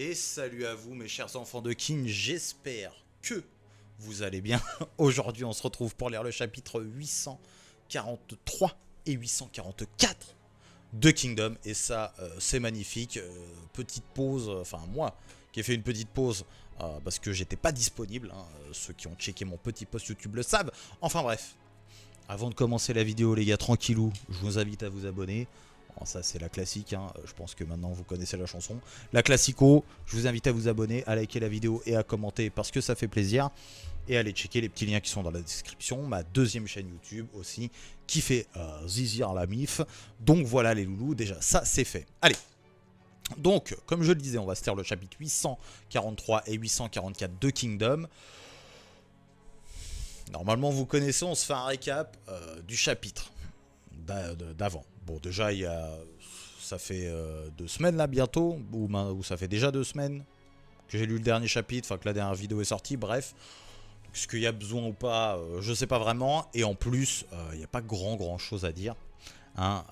Et salut à vous mes chers enfants de King, j'espère que vous allez bien. Aujourd'hui on se retrouve pour lire le chapitre 843 et 844 de Kingdom. Et ça c'est magnifique, petite pause, enfin moi qui ai fait une petite pause parce que j'étais pas disponible, hein. Ceux qui ont checké mon petit post YouTube le savent. Enfin bref, avant de commencer la vidéo les gars, tranquillou, je vous invite à vous abonner. Bon, ça c'est la classique, hein. Je pense que maintenant vous connaissez la chanson. La classico, je vous invite à vous abonner, à liker la vidéo et à commenter parce que ça fait plaisir. Et à aller checker les petits liens qui sont dans la description. Ma deuxième chaîne YouTube aussi, qui fait Zizir la mif. Donc voilà les loulous, déjà ça c'est fait. Allez, donc comme je le disais, on va se faire le chapitre 843 et 844 de Kingdom. Normalement vous connaissez, on se fait un récap du chapitre d'avant. Bon déjà ça fait 2 semaines là bientôt, ou ça fait déjà 2 semaines que j'ai lu le dernier chapitre, enfin que la dernière vidéo est sortie, bref. Est-ce qu'il y a besoin ou pas, je sais pas vraiment, et en plus il n'y a pas grand chose à dire, hein,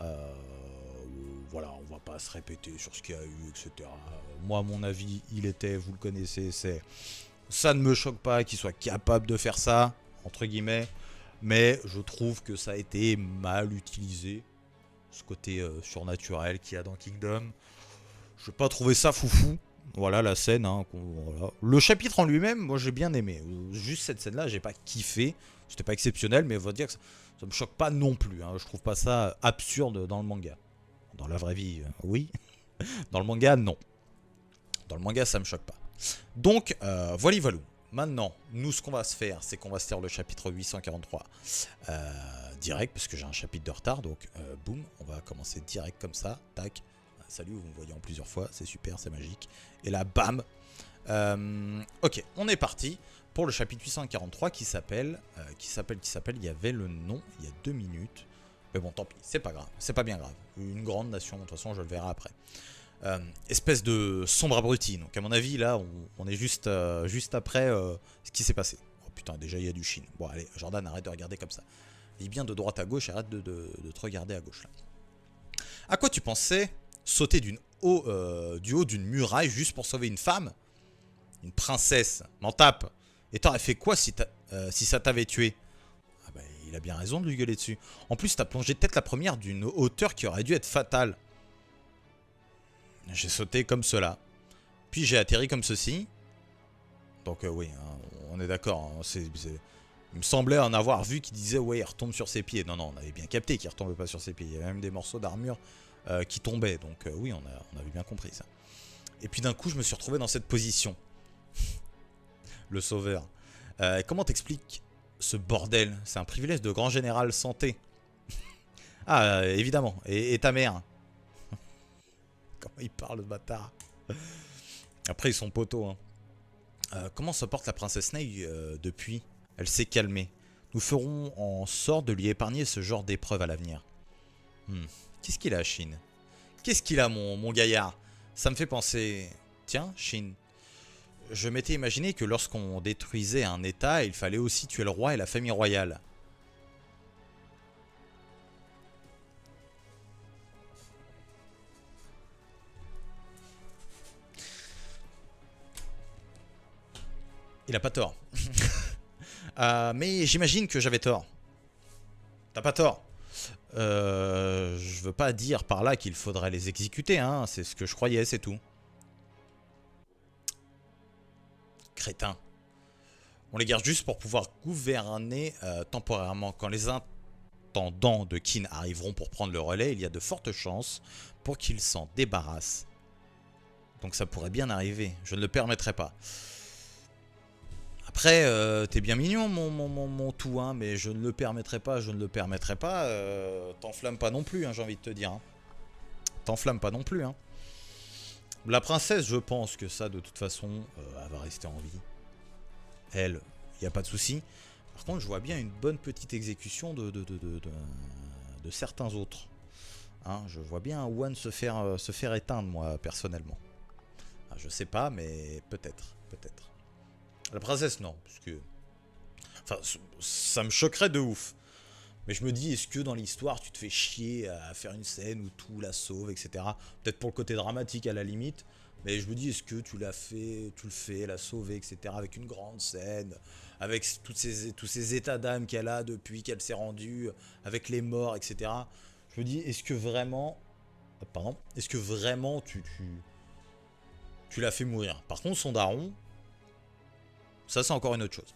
voilà, on va pas se répéter sur ce qu'il y a eu, etc. Moi mon avis il était, vous le connaissez, c'est ça ne me choque pas qu'il soit capable de faire ça, entre guillemets, mais je trouve que ça a été mal utilisé, ce côté surnaturel qu'il y a dans Kingdom. Je n'ai pas trouvé ça foufou. Voilà la scène, hein, voilà. Le chapitre en lui-même, moi j'ai bien aimé. Juste cette scène-là, j'ai pas kiffé. C'était pas exceptionnel, mais on va dire que ça me choque pas non plus, hein. Je trouve pas ça absurde dans le manga. Dans la vraie vie, oui. Dans le manga, non. Dans le manga, ça me choque pas. Donc, voilà. Maintenant, nous, ce qu'on va se faire, c'est qu'on va se faire le chapitre 843 direct, parce que j'ai un chapitre de retard. Donc, boum, on va commencer direct comme ça. Tac. Salut, vous me voyez en plusieurs fois. C'est super, c'est magique. Et là, bam. Ok, on est parti pour le chapitre 843 qui s'appelle, il y avait le nom il y a 2 minutes. Mais bon, tant pis, c'est pas grave. C'est pas bien grave. Une grande nation, de toute façon, je le verrai après. Espèce de sombre abruti. Donc à mon avis là on est juste après ce qui s'est passé. Oh putain, déjà il y a du Shin. Bon allez Jordan, arrête de regarder comme ça. Vis bien de droite à gauche, arrête de te regarder à gauche là. À quoi tu pensais sauter du haut d'une muraille juste pour sauver une femme? Une princesse, m'en tape. Et t'aurais fait quoi si ça t'avait tué? Ah bah il a bien raison de lui gueuler dessus. En plus t'as plongé tête la première d'une hauteur qui aurait dû être fatale. J'ai sauté comme cela. Puis j'ai atterri comme ceci. Donc oui, hein, on est d'accord. Hein, il me semblait en avoir vu qui disait ouais il retombe sur ses pieds. Non, on avait bien capté qu'il retombait pas sur ses pieds. Il y avait même des morceaux d'armure qui tombaient. Donc oui, on avait bien compris ça. Et puis d'un coup, je me suis retrouvé dans cette position. Le sauveur. Comment t'expliques ce bordel? C'est un privilège de grand général santé. Ah, évidemment. Et ta mère? Comment il parle, le bâtard. Après, ils sont poteaux. Hein. Comment se porte la princesse Ney depuis? Elle s'est calmée. Nous ferons en sorte de lui épargner ce genre d'épreuve à l'avenir. Qu'est-ce qu'il a, Shin? Qu'est-ce qu'il a, mon gaillard? Ça me fait penser... Tiens, Shin. Je m'étais imaginé que lorsqu'on détruisait un état, il fallait aussi tuer le roi et la famille royale. Il a pas tort. Mais j'imagine que j'avais tort. T'as pas tort. Je veux pas dire par là qu'il faudrait les exécuter, hein. C'est ce que je croyais, c'est tout. Crétin. On les garde juste pour pouvoir gouverner temporairement. Quand les intendants de Qin arriveront pour prendre le relais, il y a de fortes chances pour qu'ils s'en débarrassent. Donc ça pourrait bien arriver. Je ne le permettrai pas. Après, t'es bien mignon mon tout, hein, mais je ne le permettrai pas, t'enflamme pas non plus, hein, j'ai envie de te dire. Hein. T'enflamme pas non plus. Hein. La princesse, je pense que ça, de toute façon, elle va rester en vie. Elle, il n'y a pas de souci. Par contre, je vois bien une bonne petite exécution de certains autres. Hein, je vois bien un One se faire éteindre, moi, personnellement. Ah, je sais pas, mais peut-être. La princesse, non, parce que... Enfin, ça me choquerait de ouf. Mais je me dis, est-ce que dans l'histoire, tu te fais chier à faire une scène où tout la sauve, etc. Peut-être pour le côté dramatique à la limite. Mais je me dis, est-ce que tu l'as fait, tu le fais, la sauver, etc. Avec une grande scène, avec tous ces états d'âme qu'elle a depuis qu'elle s'est rendue, avec les morts, etc. Je me dis, est-ce que vraiment... Pardon. Est-ce que vraiment tu l'as fait mourir? Par contre, son daron, ça c'est encore une autre chose.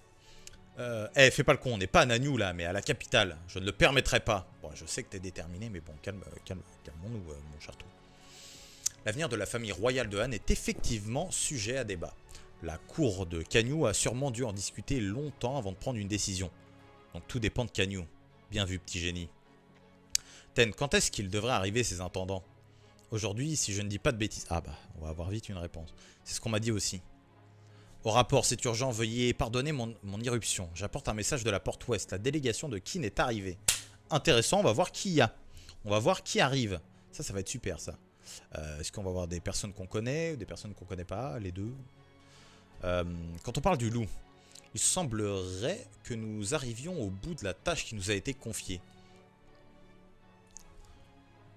Fais pas le con, on n'est pas à Nanyou là, mais à la capitale. Je ne le permettrai pas. Bon, je sais que t'es déterminé, mais bon, calmons-nous, mon chartou. L'avenir de la famille royale de Han est effectivement sujet à débat. La cour de Kanyou a sûrement dû en discuter longtemps avant de prendre une décision. Donc tout dépend de Kanyou. Bien vu, petit génie. Ten, quand est-ce qu'il devrait arriver ces intendants? Aujourd'hui, si je ne dis pas de bêtises... Ah bah, on va avoir vite une réponse. C'est ce qu'on m'a dit aussi. Au rapport, c'est urgent, veuillez pardonner mon irruption. J'apporte un message de la porte ouest. La délégation de Kin est arrivée. Intéressant, on va voir qui y a. On va voir qui arrive. Ça va être super, ça. Est-ce qu'on va voir des personnes qu'on connaît ou des personnes qu'on connaît pas? Les deux. Quand on parle du loup, il semblerait que nous arrivions au bout de la tâche qui nous a été confiée.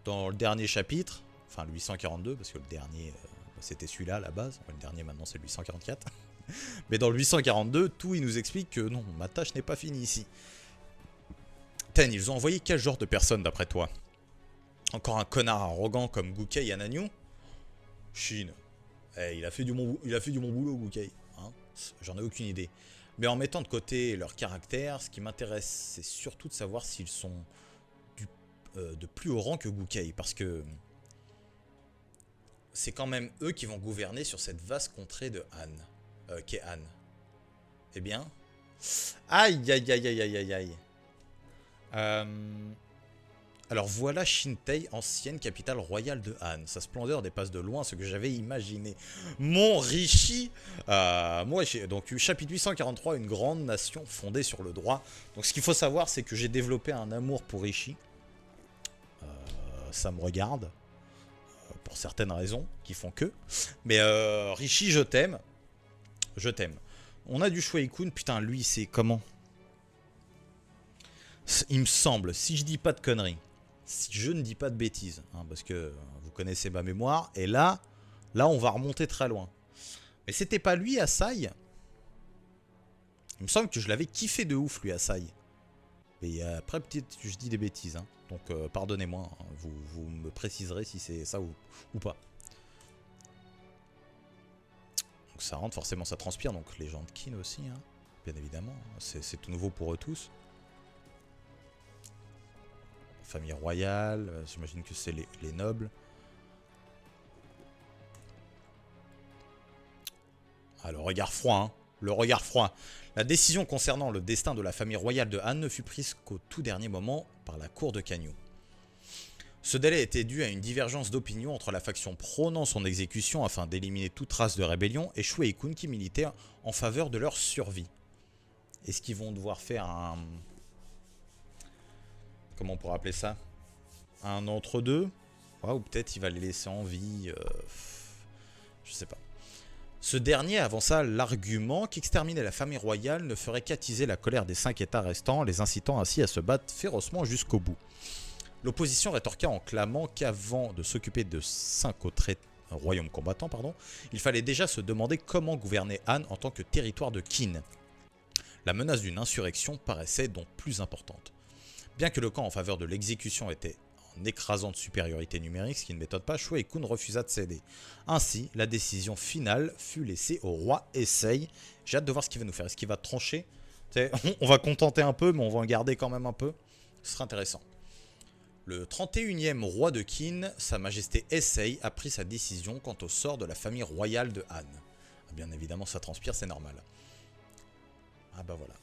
Dans le dernier chapitre, enfin le 842, parce que le dernier, c'était celui-là à la base. Le dernier maintenant c'est le 844. Mais dans le 842, tout il nous explique que non, ma tâche n'est pas finie ici. Ten, ils ont envoyé quel genre de personnes d'après toi? Encore un connard arrogant comme Gukei Ananyu? Shin. Il a fait du bon boulot, Gukei. Hein, j'en ai aucune idée. Mais en mettant de côté leur caractère, ce qui m'intéresse, c'est surtout de savoir s'ils sont de plus haut rang que Gukei. Parce que c'est quand même eux qui vont gouverner sur cette vaste contrée de Han. Qu'est Han. Eh bien... Aïe, aïe, aïe, aïe, aïe, aïe, aïe. Alors voilà Shintei, ancienne capitale royale de Han. Sa splendeur dépasse de loin ce que j'avais imaginé. Mon Rishi, donc chapitre 843, une grande nation fondée sur le droit. Donc ce qu'il faut savoir, c'est que j'ai développé un amour pour Rishi. Ça me regarde. Pour certaines raisons qui font que. Mais Rishi, je t'aime. Je t'aime. On a du Shuei-kun, putain, lui, c'est comment? Il me semble, si je dis pas de conneries, si je ne dis pas de bêtises, hein, parce que vous connaissez ma mémoire, et là, on va remonter très loin. Mais c'était pas lui, Asai? Il me semble que je l'avais kiffé de ouf, lui, Asai. Et après, peut-être que je dis des bêtises, hein. Donc pardonnez-moi, hein, vous me préciserez si c'est ça ou pas. Donc ça rentre, forcément ça transpire, donc les gens de Kin aussi, hein, bien évidemment. C'est tout nouveau pour eux tous. Famille royale, j'imagine que c'est les nobles. Ah, le regard froid, hein. Le regard froid. La décision concernant le destin de la famille royale de Han ne fut prise qu'au tout dernier moment par la cour de Kanyou. Ce délai était dû à une divergence d'opinion entre la faction prônant son exécution afin d'éliminer toute trace de rébellion et Shuei-kun qui militait en faveur de leur survie. Est-ce qu'ils vont devoir faire un... Comment on pourrait appeler ça? Un entre-deux? Ouais, ou peut-être il va les laisser en vie. Je sais pas. Ce dernier avança l'argument qu'exterminer la famille royale ne ferait qu'attiser la colère des 5 États restants, les incitant ainsi à se battre férocement jusqu'au bout. L'opposition rétorqua en clamant qu'avant de s'occuper de 5 autres royaumes combattants, il fallait déjà se demander comment gouverner Han en tant que territoire de Qin. La menace d'une insurrection paraissait donc plus importante. Bien que le camp en faveur de l'exécution était en écrasante supériorité numérique, ce qui ne m'étonne pas, Shuei-kun refusa de céder. Ainsi, la décision finale fut laissée au roi Heisei. J'ai hâte de voir ce qu'il va nous faire. Est-ce qu'il va trancher? On va contenter un peu, mais on va en garder quand même un peu. Ce sera intéressant. Le 31e roi de Qin, sa majesté Heisei, a pris sa décision quant au sort de la famille royale de Han. Bien évidemment, ça transpire, c'est normal. Ah bah voilà.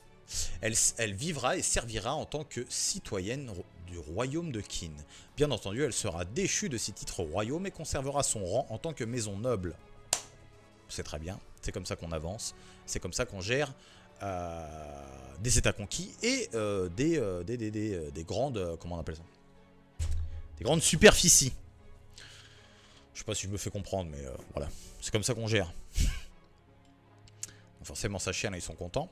Elle vivra et servira en tant que citoyenne du royaume de Qin. Bien entendu, elle sera déchue de ses titres royaux, mais conservera son rang en tant que maison noble. C'est très bien, c'est comme ça qu'on avance, c'est comme ça qu'on gère des états conquis et des grandes... comment on appelle ça? Des grandes superficies. Je sais pas si je me fais comprendre, mais voilà. C'est comme ça qu'on gère. Donc forcément, sa chienne, ils sont contents.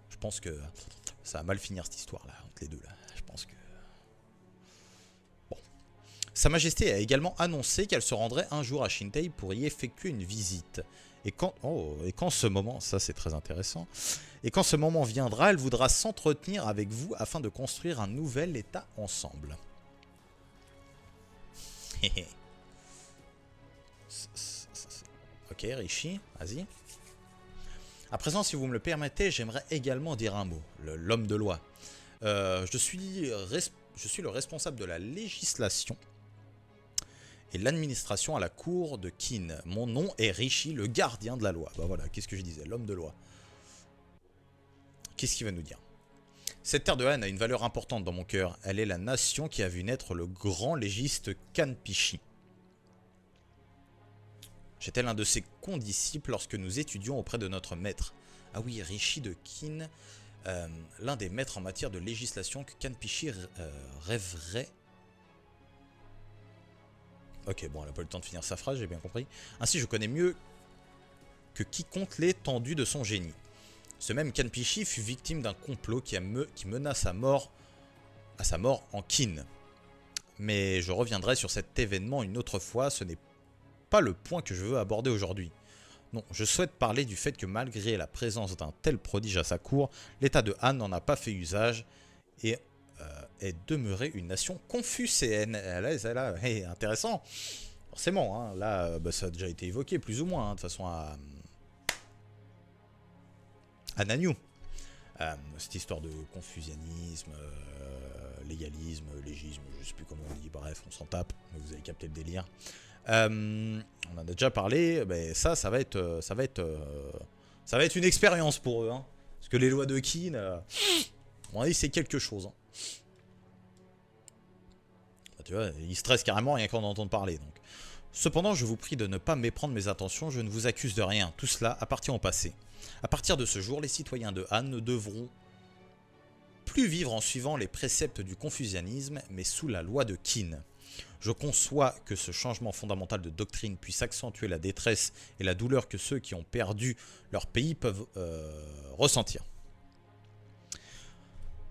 Je pense que ça va mal finir cette histoire-là, entre les deux. Là. Je pense que... Bon. Sa Majesté a également annoncé qu'elle se rendrait un jour à Shintei pour y effectuer une visite. Et quand ce moment, ça c'est très intéressant, et quand ce moment viendra, elle voudra s'entretenir avec vous afin de construire un nouvel état ensemble. Ok, Rishi, vas-y. À présent, si vous me le permettez, j'aimerais également dire un mot. L'homme de loi. Je suis le responsable de la législation et l'administration à la cour de Qin. Mon nom est Rishi, le gardien de la loi. Bah voilà, qu'est-ce que je disais, l'homme de loi. Qu'est-ce qu'il va nous dire? Cette terre de Han a une valeur importante dans mon cœur. Elle est la nation qui a vu naître le grand légiste Kanpishi. J'étais l'un de ses condisciples lorsque nous étudions auprès de notre maître. Ah oui, Rishi de Qin, l'un des maîtres en matière de législation que Kanpishi rêverait. Ok, bon, elle n'a pas eu le temps de finir sa phrase, j'ai bien compris. Ainsi, je connais mieux que quiconque l'étendue de son génie. Ce même Kanpishi fut victime d'un complot qui mena à sa mort en Qin. Mais je reviendrai sur cet événement une autre fois, ce n'est pas le point que je veux aborder aujourd'hui. Non, je souhaite parler du fait que malgré la présence d'un tel prodige à sa cour, l'état de Han n'en a pas fait usage et est demeuré une nation confucéenne. Hey, intéressant. Forcément, hein, là, ça a déjà été évoqué plus ou moins, hein, de toute façon à Nanyue. Cette histoire de confucianisme, légalisme, légisme, je ne sais plus comment on dit, bref, on s'en tape, mais vous avez capté le délire. On en a déjà parlé, mais ça va être une expérience pour eux, hein, parce que les lois de Qin, on a dit c'est quelque chose. Hein. Bah, tu vois, ils stressent carrément rien qu'en entendre parler. Donc. Cependant, je vous prie de ne pas méprendre mes intentions, je ne vous accuse de rien, tout cela appartient au passé. À partir de ce jour, les citoyens de Han ne devront plus vivre en suivant les préceptes du confucianisme, mais sous la loi de Qin. Je conçois que ce changement fondamental de doctrine puisse accentuer la détresse et la douleur que ceux qui ont perdu leur pays peuvent ressentir.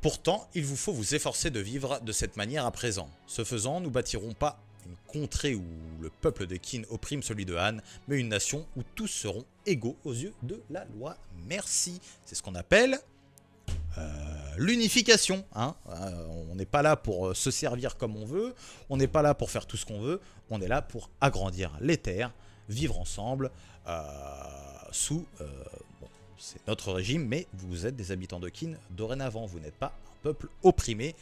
Pourtant, il vous faut vous efforcer de vivre de cette manière à présent. Ce faisant, nous bâtirons pas une contrée où le peuple de Qin opprime celui de Han, mais une nation où tous seront égaux aux yeux de la loi. Merci. C'est ce qu'on appelle l'unification. Hein. On n'est pas là pour se servir comme on veut, on n'est pas là pour faire tout ce qu'on veut, on est là pour agrandir les terres, vivre ensemble sous... bon, c'est notre régime, mais vous êtes des habitants de Qin dorénavant, vous n'êtes pas un peuple opprimé,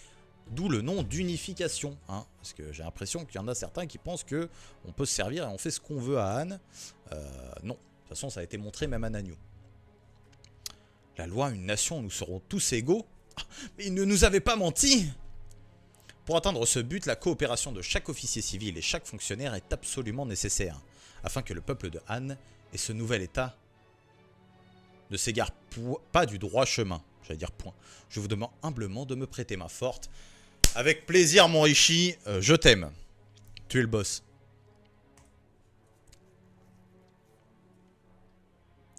d'où le nom d'unification. Hein, parce que j'ai l'impression qu'il y en a certains qui pensent qu'on peut se servir et on fait ce qu'on veut à Han. Non, de toute façon ça a été montré même à Nanyue. La loi, une nation, nous serons tous égaux. Mais il ne nous avait pas menti. Pour atteindre ce but, la coopération de chaque officier civil et chaque fonctionnaire est absolument nécessaire, afin que le peuple de Han et ce nouvel état ne s'égare pas du droit chemin. J'allais dire point. Je vous demande humblement de me prêter main forte. Avec plaisir, mon Rishi, je t'aime. Tu es le boss.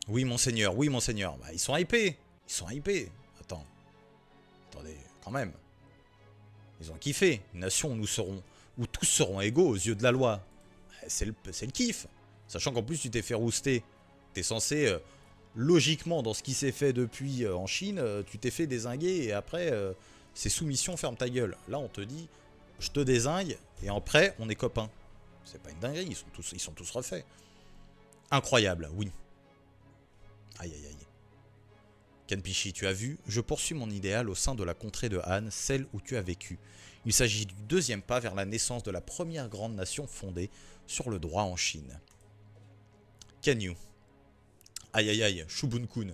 Oui, monseigneur, oui, monseigneur. Bah, ils sont hypés. Ils sont hypés. Attendez, quand même. Ils ont kiffé. Une nation où tous seront égaux aux yeux de la loi. C'est le kiff. Sachant qu'en plus, tu t'es fait rouster. T'es censé, logiquement, dans ce qui s'est fait depuis en Chine, tu t'es fait dézinguer et après, c'est soumission, ferme ta gueule. Là, on te dit, je te dézingue et après, on est copains. C'est pas une dinguerie, ils sont tous refaits. Incroyable, oui. Aïe aïe aïe. Kanpishi, tu as vu, je poursuis mon idéal au sein de la contrée de Han, celle où tu as vécu. Il s'agit du deuxième pas vers la naissance de la première grande nation fondée sur le droit en Chine. Kanyu. Aïe aïe aïe, Shubun-kun.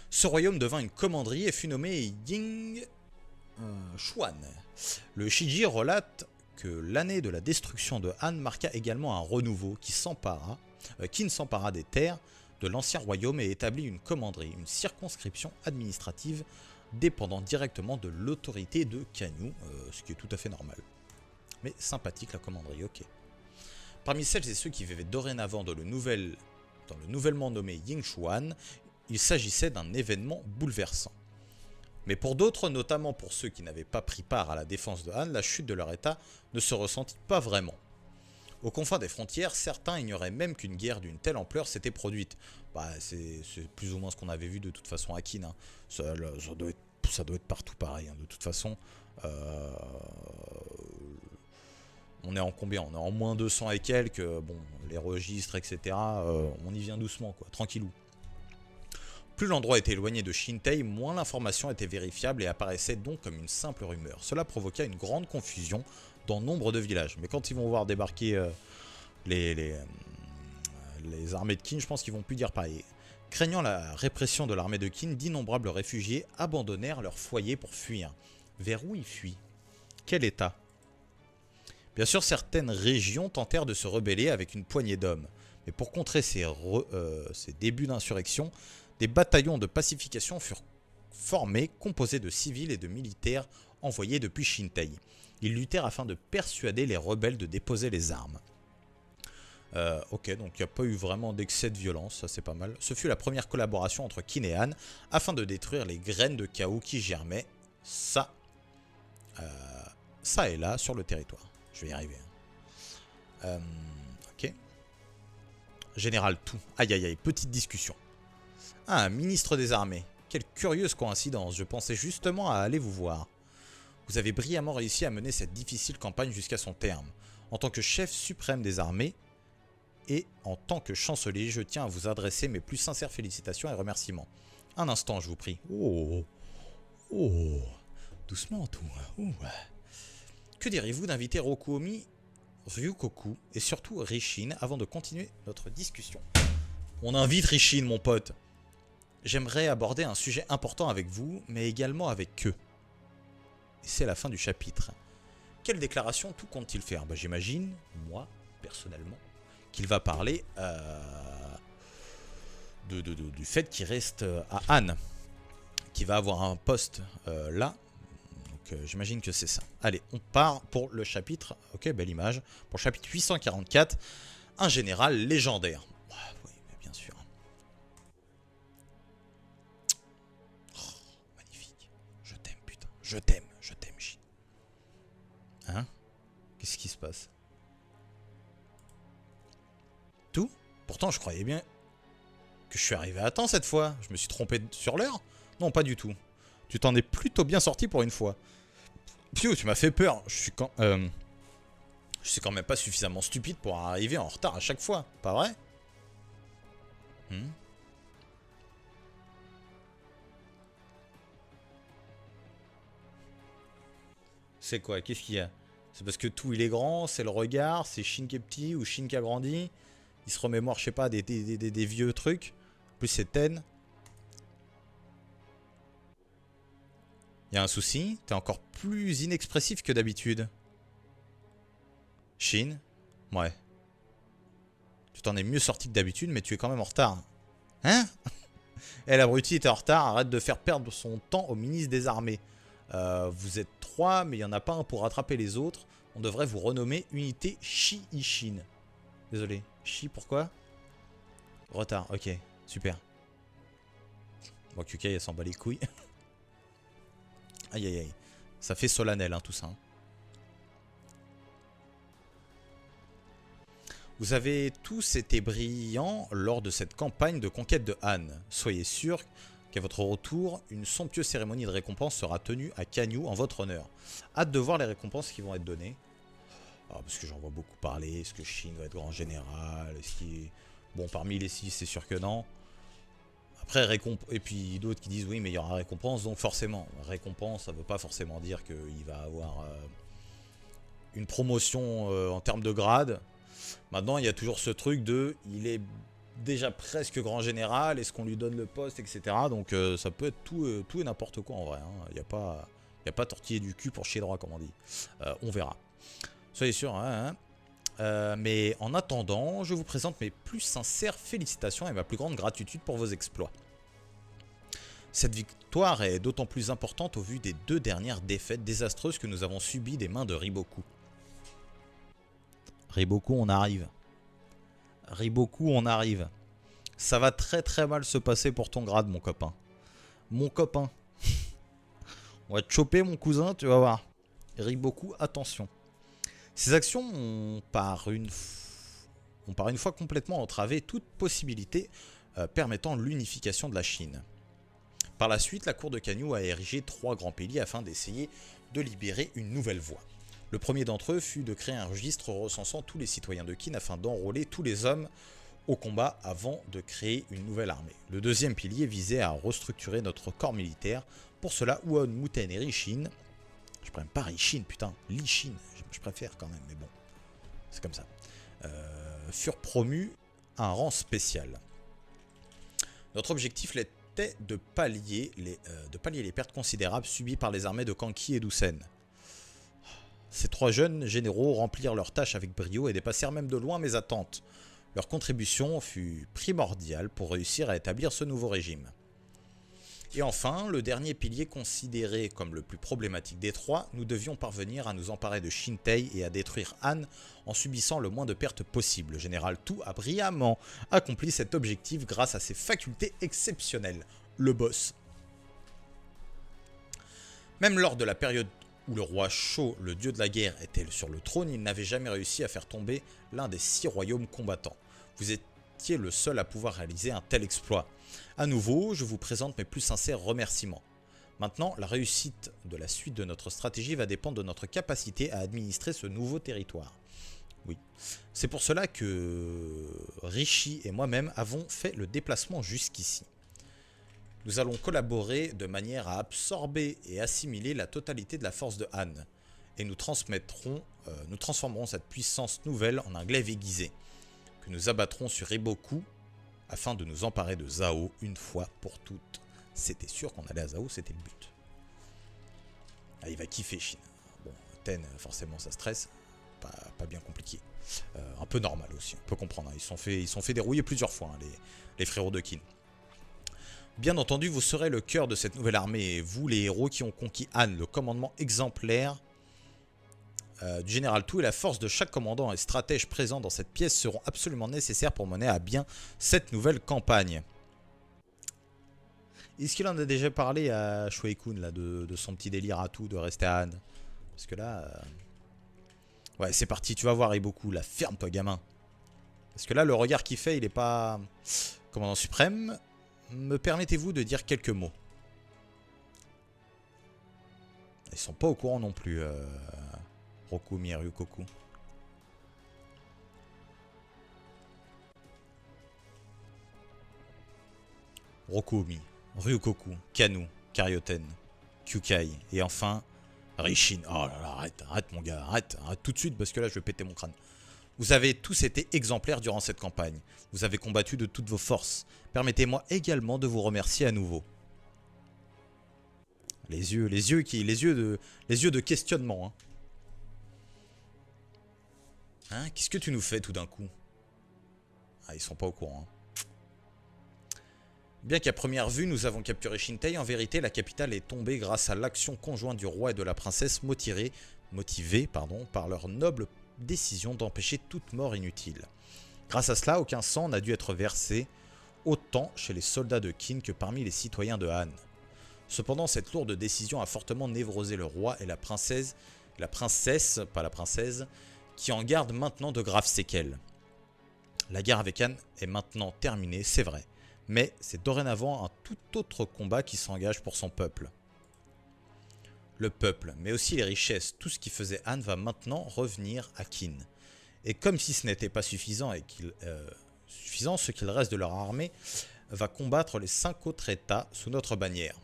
Ce royaume devint une commanderie et fut nommé Ying Xuan. Le Shiji relate que l'année de la destruction de Han marqua également un renouveau qui s'empara des terres de l'ancien royaume et établit une commanderie, une circonscription administrative dépendant directement de l'autorité de Kanyu, ce qui est tout à fait normal. Mais sympathique la commanderie, ok. Parmi celles et ceux qui vivaient dorénavant dans le nouvellement nommé Yingxuan, il s'agissait d'un événement bouleversant. Mais pour d'autres, notamment pour ceux qui n'avaient pas pris part à la défense de Han, la chute de leur état ne se ressentit pas vraiment. Aux confins des frontières, certains ignoraient même qu'une guerre d'une telle ampleur s'était produite. Bah, c'est plus ou moins ce qu'on avait vu de toute façon à Kin. Hein. Ça doit être partout pareil. Hein. De toute façon, on est en combien? On est en moins 200 et quelques. Bon, les registres, etc. On y vient doucement, quoi, tranquillou. Plus l'endroit était éloigné de Shintei, moins l'information était vérifiable et apparaissait donc comme une simple rumeur. Cela provoqua une grande confusion dans nombre de villages. Mais quand ils vont voir débarquer les armées de Qin, je pense qu'ils vont plus dire pareil. Craignant la répression de l'armée de Qin, d'innombrables réfugiés abandonnèrent leur foyer pour fuir. Vers où ils fuient? Quel état? Bien sûr, certaines régions tentèrent de se rebeller avec une poignée d'hommes. Mais pour contrer ces débuts d'insurrection, des bataillons de pacification furent formés, composés de civils et de militaires envoyés depuis Shintei. Ils luttèrent afin de persuader les rebelles de déposer les armes. Ok, donc il n'y a pas eu vraiment d'excès de violence, ça c'est pas mal. Ce fut la première collaboration entre Qin et Han afin de détruire les graines de chaos qui germaient ça et là sur le territoire. Je vais y arriver. Ok. Général Tout. Aïe aïe aïe, petite discussion. Ah, ministre des armées. Quelle curieuse coïncidence, je pensais justement à aller vous voir. Vous avez brillamment réussi à mener cette difficile campagne jusqu'à son terme. En tant que chef suprême des armées et en tant que chancelier, je tiens à vous adresser mes plus sincères félicitations et remerciements. Un instant, je vous prie. Oh, oh, doucement tout. Que diriez-vous d'inviter Rokuomi, Ryukoku et surtout Rishin avant de continuer notre discussion? On invite Rishin, mon pote. J'aimerais aborder un sujet important avec vous, mais également avec eux. Et c'est la fin du chapitre. Quelle déclaration tout compte-t-il faire? Bah, j'imagine, moi, personnellement, qu'il va parler du fait qu'il reste à Han, qui va avoir un poste là. Donc j'imagine que c'est ça. Allez, on part pour le chapitre. Ok, belle image. Pour le chapitre 844, un général légendaire. Oui, mais bien sûr. Oh, magnifique. Je t'aime, putain. Je t'aime, Shin. Hein? Qu'est-ce qui se passe? Tout? Pourtant, je croyais bien que je suis arrivé à temps cette fois. Je me suis trompé sur l'heure? Non, pas du tout. Tu t'en es plutôt bien sorti pour une fois. Pio, tu m'as fait peur. Je suis quand même pas suffisamment stupide pour arriver en retard à chaque fois. Pas vrai? C'est quoi? Qu'est-ce qu'il y a? C'est parce que tout il est grand, c'est le regard, c'est Shin qui est petit ou Shin qui a grandi. Il se remémore, je sais pas, des vieux trucs. En plus, c'est Ten. Il y a un souci? T'es encore plus inexpressif que d'habitude. Shin? Ouais. Tu t'en es mieux sorti que d'habitude, mais tu es quand même en retard. Hein? Eh, l'abruti était en retard, arrête de faire perdre son temps au ministre des armées. Vous êtes 3, mais il n'y en a pas un pour rattraper les autres. On devrait vous renommer unité Shi-Ishin. Désolé. Shi, pourquoi? Retard, ok. Super. Bon, QK, elle s'en bat les couilles. Aïe, aïe, aïe. Ça fait solennel, hein, tout ça. Hein. Vous avez tous été brillants lors de cette campagne de conquête de Han. Soyez sûr qu'à votre retour, une somptueuse cérémonie de récompense sera tenue à Kanyu en votre honneur. Hâte de voir les récompenses qui vont être données. Ah, parce que j'en vois beaucoup parler. Est-ce que Shin va être grand général? Est-ce qu'il... Bon, parmi les 6, c'est sûr que non. Après, et puis d'autres qui disent oui, mais il y aura récompense. Donc forcément, récompense, ça ne veut pas forcément dire qu'il va avoir une promotion en termes de grade. Maintenant, il y a toujours ce truc de... Il est déjà presque grand général. Est-ce qu'on lui donne le poste, etc. Donc ça peut être tout et n'importe quoi en vrai. Hein. Il n'y a pas tortiller du cul pour chier droit, comme on dit. On verra. Soyez sûrs, hein. Mais en attendant, je vous présente mes plus sincères félicitations et ma plus grande gratitude pour vos exploits. Cette victoire est d'autant plus importante au vu des 2 dernières défaites désastreuses que nous avons subies des mains de Riboku. Riboku, on arrive. Riboku, on arrive. Ça va très très mal se passer pour ton grade, mon copain. Mon copain. On va te choper, mon cousin, tu vas voir. Riboku, attention. Ces actions ont par une fois complètement entravé toute possibilité permettant l'unification de la Chine. Par la suite, la cour de Kanyu a érigé 3 grands piliers afin d'essayer de libérer une nouvelle voie. Le premier d'entre eux fut de créer un registre recensant tous les citoyens de Qin afin d'enrôler tous les hommes au combat avant de créer une nouvelle armée. Le deuxième pilier visait à restructurer notre corps militaire. Pour cela, Huon, Muten et Richin, je préfère pas Richin, putain, Lichin, je préfère quand même, mais bon, c'est comme ça, furent promus à un rang spécial. Notre objectif était de pallier les pertes considérables subies par les armées de Kanki et d'Usen. Ces 3 jeunes généraux remplirent leurs tâches avec brio et dépassèrent même de loin mes attentes. Leur contribution fut primordiale pour réussir à établir ce nouveau régime. Et enfin, le dernier pilier considéré comme le plus problématique des 3, nous devions parvenir à nous emparer de Shintei et à détruire Han en subissant le moins de pertes possible. Le général Tu a brillamment accompli cet objectif grâce à ses facultés exceptionnelles. Le boss. Même lors de la période où le roi Shō, le dieu de la guerre, était sur le trône, il n'avait jamais réussi à faire tomber l'un des 6 royaumes combattants. Vous étiez le seul à pouvoir réaliser un tel exploit. A nouveau, je vous présente mes plus sincères remerciements. Maintenant, la réussite de la suite de notre stratégie va dépendre de notre capacité à administrer ce nouveau territoire. Oui, c'est pour cela que Rishi et moi-même avons fait le déplacement jusqu'ici. Nous allons collaborer de manière à absorber et assimiler la totalité de la force de Han. Et nous transformerons cette puissance nouvelle en un glaive aiguisé, que nous abattrons sur Riboku, afin de nous emparer de Zhao une fois pour toutes. C'était sûr qu'on allait à Zhao, c'était le but. Ah, il va kiffer Shin. Bon, Ten, forcément ça stresse, pas bien compliqué. Un peu normal aussi, on peut comprendre. Hein. Ils sont fait dérouiller plusieurs fois, hein, les frérots de Qin. Bien entendu, vous serez le cœur de cette nouvelle armée, et vous, les héros qui ont conquis Han, le commandement exemplaire du général Tu et la force de chaque commandant et stratège présent dans cette pièce seront absolument nécessaires pour mener à bien cette nouvelle campagne. Est-ce qu'il en a déjà parlé à Shuei-kun là, de son petit délire à tout, de rester à Han? Parce que là... Ouais, c'est parti, tu vas voir Riboku, là, ferme-toi gamin. Parce que là, le regard qu'il fait, il est pas... Commandant suprême, me permettez-vous de dire quelques mots? Ils sont pas au courant non plus, Rokumi et Ryukoku. Rokumi, Ryukoku, Kanu, Karyoten, Kyukai et enfin Rishin. Oh là là, arrête mon gars, arrête tout de suite parce que là je vais péter mon crâne. Vous avez tous été exemplaires durant cette campagne. Vous avez combattu de toutes vos forces. Permettez-moi également de vous remercier à nouveau. Les yeux de questionnement. Hein. Hein, qu'est-ce que tu nous fais tout d'un coup? Ah, ils sont pas au courant. Hein. Bien qu'à première vue, nous avons capturé Shintei, en vérité, la capitale est tombée grâce à l'action conjointe du roi et de la princesse motivée par leur noble décision d'empêcher toute mort inutile. Grâce à cela, aucun sang n'a dû être versé, autant chez les soldats de Qin que parmi les citoyens de Han. Cependant, cette lourde décision a fortement névrosé le roi et la princesse, pas la princesse, qui en gardent maintenant de graves séquelles. La guerre avec Han est maintenant terminée, c'est vrai, mais c'est dorénavant un tout autre combat qui s'engage pour son peuple. Le peuple, mais aussi les richesses, tout ce qui faisait Han va maintenant revenir à Qin. Et comme si ce n'était pas suffisant, ce qu'il reste de leur armée va combattre les 5 autres États sous notre bannière.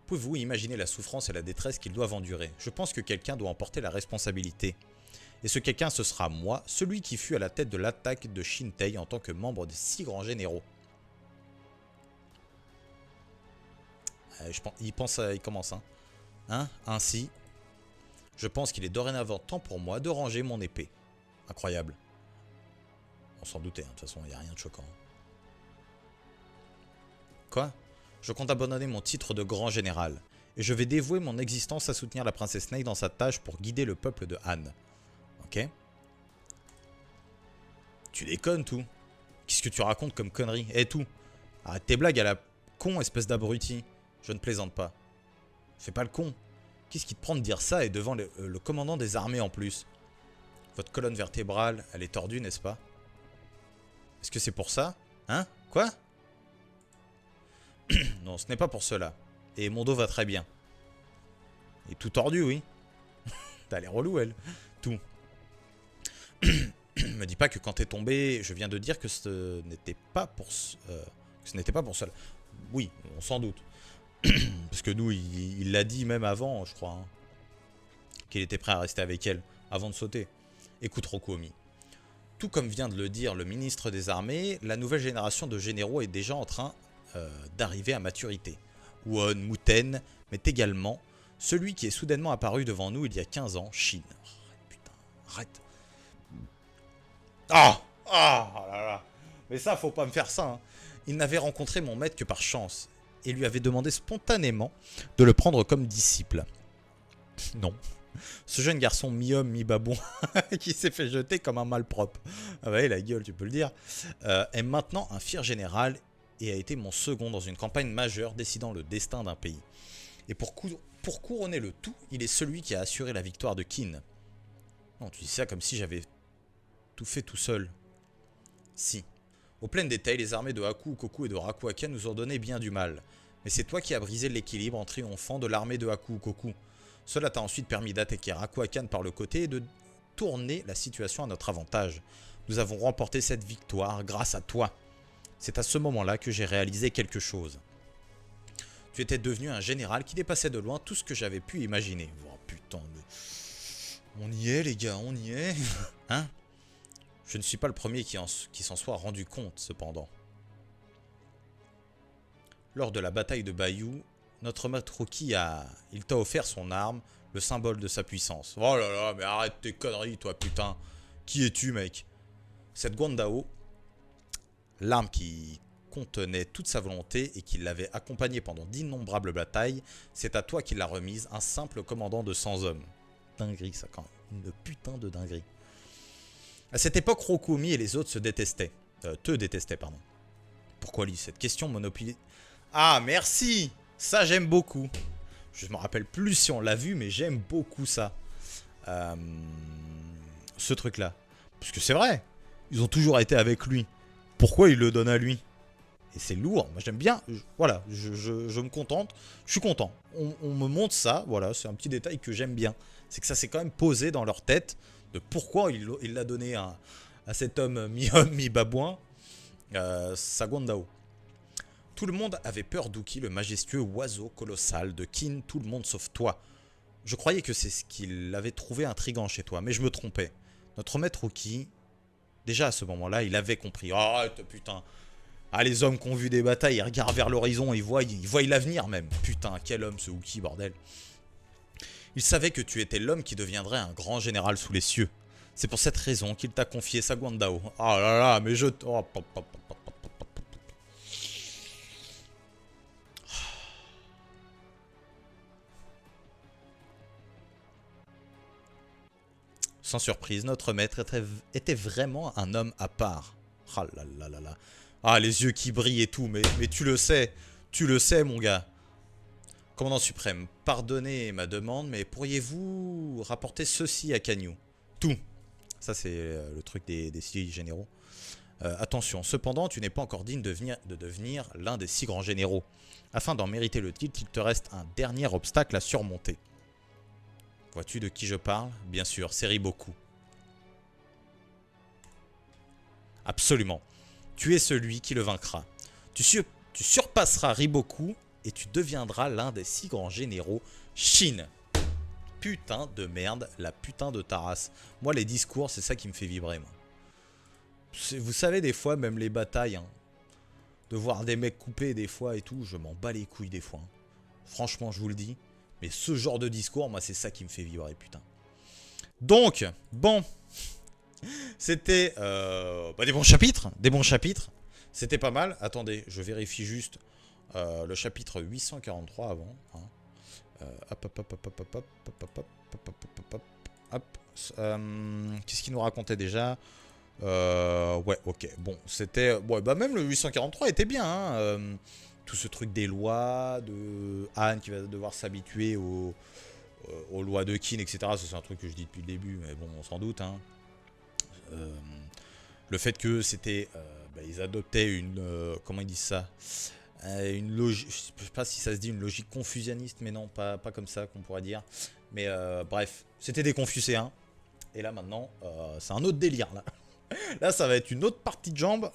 Pouvez-vous imaginer la souffrance et la détresse qu'ils doivent endurer? Je pense que quelqu'un doit en porter la responsabilité. Et ce quelqu'un, ce sera moi, celui qui fut à la tête de l'attaque de Shintei en tant que membre des 6 grands généraux. Il commence, hein. Ainsi, je pense qu'il est dorénavant temps pour moi de ranger mon épée. Incroyable. On s'en doutait, hein, de toute façon, il n'y a rien de choquant. Quoi? Je compte abandonner mon titre de grand général, et je vais dévouer mon existence à soutenir la princesse Snake dans sa tâche pour guider le peuple de Han. Ok? Tu déconnes, tout. Qu'est-ce que tu racontes comme connerie? Eh, tout. Arrête tes blagues à la con, espèce d'abruti. Je ne plaisante pas. Fais pas le con. Qu'est-ce qui te prend de dire ça et devant le commandant des armées en plus? Votre colonne vertébrale, elle est tordue, n'est-ce pas? Est-ce que c'est pour ça? Hein? Quoi? Non, ce n'est pas pour cela. Et mon dos va très bien. Et tout tordu, oui. T'as l'air relou, elle. Tout. Me dis pas que quand t'es tombé, je viens de dire que ce n'était pas pour cela. Oui, on s'en doute. Parce que nous, il l'a dit même avant, je crois, hein, qu'il était prêt à rester avec elle avant de sauter. Écoute, Rokuomi. Tout comme vient de le dire le ministre des Armées, la nouvelle génération de généraux est déjà en train d'arriver à maturité. Won, Muten, mais également celui qui est soudainement apparu devant nous il y a 15 ans, Shin. Oh, putain, arrête. Ah, ah, oh là là. Mais ça, faut pas me faire ça. Hein. Il n'avait rencontré mon maître que par chance et lui avait demandé spontanément de le prendre comme disciple. Non. Ce jeune garçon mi-homme, mi-babouin, qui s'est fait jeter comme un malpropre, ah bah la gueule, tu peux le dire, est maintenant un fier général et a été mon second dans une campagne majeure décidant le destin d'un pays. Et pour couronner le tout, il est celui qui a assuré la victoire de Qin. Non, tu dis ça comme si j'avais tout fait tout seul. Si. Au plein détail, les armées de Haku, Koku et de Rakuakan nous ont donné bien du mal. Mais c'est toi qui as brisé l'équilibre en triomphant de l'armée de Haku, Koku. Cela t'a ensuite permis d'attaquer Rakuakan par le côté et de tourner la situation à notre avantage. Nous avons remporté cette victoire grâce à toi. C'est à ce moment-là que j'ai réalisé quelque chose. Tu étais devenu un général qui dépassait de loin tout ce que j'avais pu imaginer. Oh putain, mais... On y est les gars, on y est. Hein? Je ne suis pas le premier qui s'en soit rendu compte, cependant. Lors de la bataille de Bayou, notre maître Roki il t'a offert son arme, le symbole de sa puissance. Oh là là, mais arrête tes conneries, toi, putain. Qui es-tu, mec? Cette Guandao, l'arme qui contenait toute sa volonté et qui l'avait accompagné pendant d'innombrables batailles, c'est à toi qu'il l'a remise, un simple commandant de 100 hommes. Dinguerie, ça, quand même. Une putain de dinguerie. À cette époque, Rokuomi et les autres se détestaient. Te détestaient, pardon. Pourquoi lui? Cette question monopolisée... Ah, merci! Ça, j'aime beaucoup. Je me rappelle plus si on l'a vu, mais j'aime beaucoup ça. Ce truc-là. Parce que c'est vrai. Ils ont toujours été avec lui. Pourquoi il le donne à lui? Et c'est lourd. Moi, j'aime bien. Voilà, je me contente. Je suis content. On me montre ça. Voilà, c'est un petit détail que j'aime bien. C'est que ça s'est quand même posé dans leur tête de pourquoi il l'a donné à cet homme mi-babouin, Sagondao. Tout le monde avait peur d'Uki, le majestueux oiseau colossal de Qin, tout le monde sauf toi. Je croyais que c'est ce qu'il avait trouvé intriguant chez toi, mais je me trompais. Notre maître Uki, déjà à ce moment-là, il avait compris. Arrête, putain. Ah, les hommes qui ont vu des batailles, ils regardent vers l'horizon, ils voient l'avenir même. Putain, quel homme ce Uki, bordel. Il savait que tu étais l'homme qui deviendrait un grand général sous les cieux. C'est pour cette raison qu'il t'a confié sa Guandao. Oh là là, mais je... Oh, pop, pop, pop, pop, pop, pop, pop. Sans surprise, notre maître était vraiment un homme à part. Ah là là là là. Ah, les yeux qui brillent et tout, mais tu le sais. Tu le sais, mon gars. Commandant suprême, pardonnez ma demande, mais pourriez-vous rapporter ceci à Kanyu? Tout. Ça, c'est le truc des 6 généraux. Attention, cependant, tu n'es pas encore digne de devenir l'un des 6 grands généraux. Afin d'en mériter le titre, il te reste un dernier obstacle à surmonter. Vois-tu de qui je parle? Bien sûr, c'est Riboku. Absolument. Tu es celui qui le vaincra. Tu surpasseras Riboku et tu deviendras l'un des 6 grands généraux Shin. Putain de merde, la putain de Taras. Moi, les discours, c'est ça qui me fait vibrer, moi. Vous savez, des fois, même les batailles, hein, de voir des mecs coupés des fois et tout, je m'en bats les couilles des fois. Hein. Franchement, je vous le dis. Mais ce genre de discours, moi, c'est ça qui me fait vibrer, putain. Donc, bon. C'était des bons chapitres. Des bons chapitres. C'était pas mal. Attendez, je vérifie juste le chapitre 843 avant. Hein. Qu'est-ce qu'il nous racontait déjà? Ouais, ok. Bon, c'était... Ouais, bah même le 843 était bien, hein. Tout ce truc des lois, de Anne qui va devoir s'habituer aux lois de Kin, etc. Ça, c'est un truc que je dis depuis le début, mais bon, on s'en doute. Hein. Le fait que c'était... ils adoptaient une... comment ils disent ça, une logique... Je sais pas si ça se dit une logique confucianiste, mais non, pas comme ça qu'on pourrait dire. Mais bref, c'était des Confucéens. Et là, maintenant, c'est un autre délire, là. Là, ça va être une autre partie de jambe.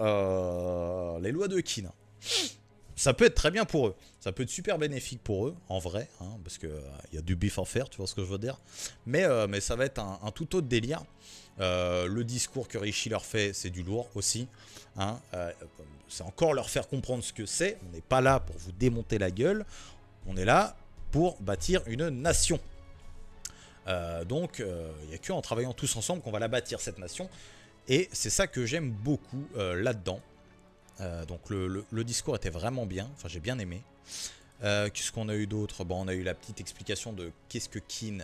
Les lois de Kin. Ça peut être très bien pour eux. Ça peut être super bénéfique pour eux, en vrai. Hein, parce qu'il y a du bif à faire, tu vois ce que je veux dire. Mais ça va être un tout autre délire. Le discours que Rishi leur fait, c'est du lourd aussi. Hein, c'est encore leur faire comprendre ce que c'est. On n'est pas là pour vous démonter la gueule. On est là pour bâtir une nation. Donc, il n'y a qu'en travaillant tous ensemble qu'on va la bâtir, cette nation. Et c'est ça que j'aime beaucoup là-dedans. Donc le discours était vraiment bien, enfin j'ai bien aimé. Qu'est-ce qu'on a eu d'autre? Bon, on a eu la petite explication de qu'est-ce que Kin...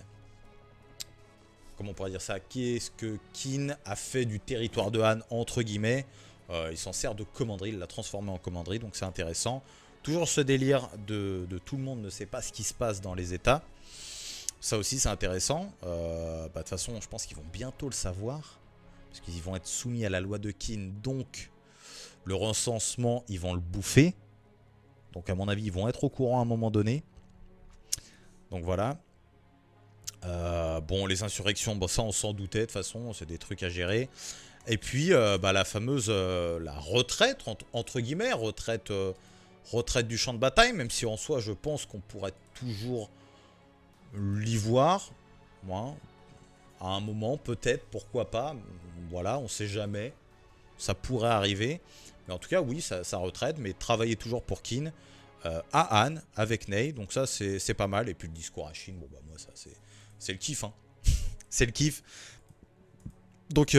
Comment on pourrait dire ça? Qu'est-ce que Kin a fait du territoire de Han, entre guillemets. Il s'en sert de commanderie, il l'a transformé en commanderie, donc c'est intéressant. Toujours ce délire de tout le monde ne sait pas ce qui se passe dans les États. Ça aussi c'est intéressant. De toute façon, je pense qu'ils vont bientôt le savoir. Parce qu'ils vont être soumis à la loi de Kin, donc... Le recensement, ils vont le bouffer. Donc à mon avis, ils vont être au courant à un moment donné. Donc voilà. Bon, les insurrections, bon, ça on s'en doutait de toute façon. C'est des trucs à gérer. Et puis la fameuse la retraite, entre guillemets. Retraite du champ de bataille. Même si en soi, je pense qu'on pourrait toujours l'y voir. Moi, à un moment, peut-être, pourquoi pas. Voilà, on sait jamais. Ça pourrait arriver. Mais en tout cas, oui, ça retraite, mais travailler toujours pour Kin, à Han, avec Ney, donc ça, c'est pas mal. Et puis le discours à Shin, bon, bah moi, ça, c'est le kiff, hein. C'est le kiff. Donc,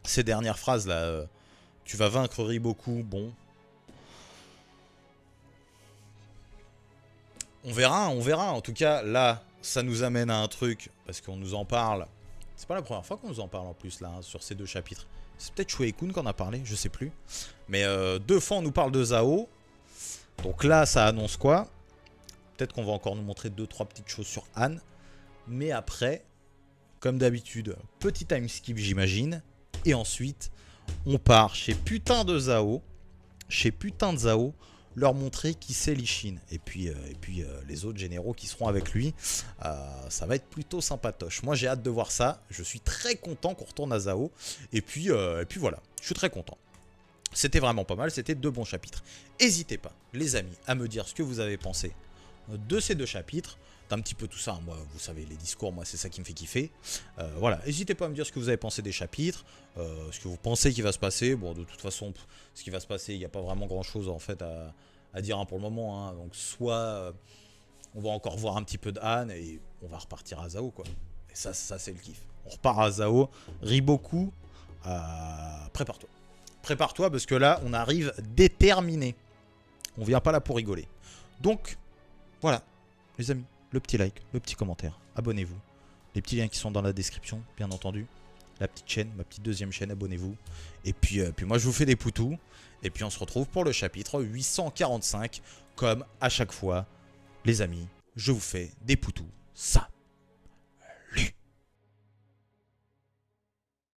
ces dernières phrases, là, tu vas vaincre Riboku, bon. On verra. En tout cas, là, ça nous amène à un truc, parce qu'on nous en parle. C'est pas la première fois qu'on nous en parle en plus, là, hein, sur ces deux chapitres. C'est peut-être Shuei-kun qu'on a parlé, je sais plus. Mais 2 fois on nous parle de Zhao. Donc là ça annonce quoi? Peut-être qu'on va encore nous montrer 2-3 petites choses sur Han. Mais après, comme d'habitude, petit time skip j'imagine. Et ensuite, on part chez putain de Zhao. Leur montrer qui c'est Li Shin. Et puis les autres généraux qui seront avec lui. Ça va être plutôt sympatoche. Moi j'ai hâte de voir ça. Je suis très content qu'on retourne à Zhao. Et puis voilà, je suis très content. C'était vraiment pas mal, c'était 2 bons chapitres. N'hésitez pas, les amis, à me dire ce que vous avez pensé de ces 2 chapitres. D'un petit peu tout ça, moi, vous savez, les discours, moi, c'est ça qui me fait kiffer. Voilà, n'hésitez pas à me dire ce que vous avez pensé des chapitres, ce que vous pensez qu'il va se passer. Bon, de toute façon, ce qui va se passer, il n'y a pas vraiment grand-chose, en fait, à dire hein, pour le moment. Hein. Donc, soit on va encore voir un petit peu de Han et on va repartir à Zhao, quoi. Et ça c'est le kiff. On repart à Zhao. Riboku, prépare-toi. Prépare-toi, parce que là, on arrive déterminé. On vient pas là pour rigoler. Donc, voilà, les amis. Le petit like, le petit commentaire, abonnez-vous. Les petits liens qui sont dans la description, bien entendu. La petite chaîne, ma petite 2e chaîne, abonnez-vous. Et puis moi, je vous fais des poutous. Et puis, on se retrouve pour le chapitre 845. Comme à chaque fois, les amis, je vous fais des poutous. Ça.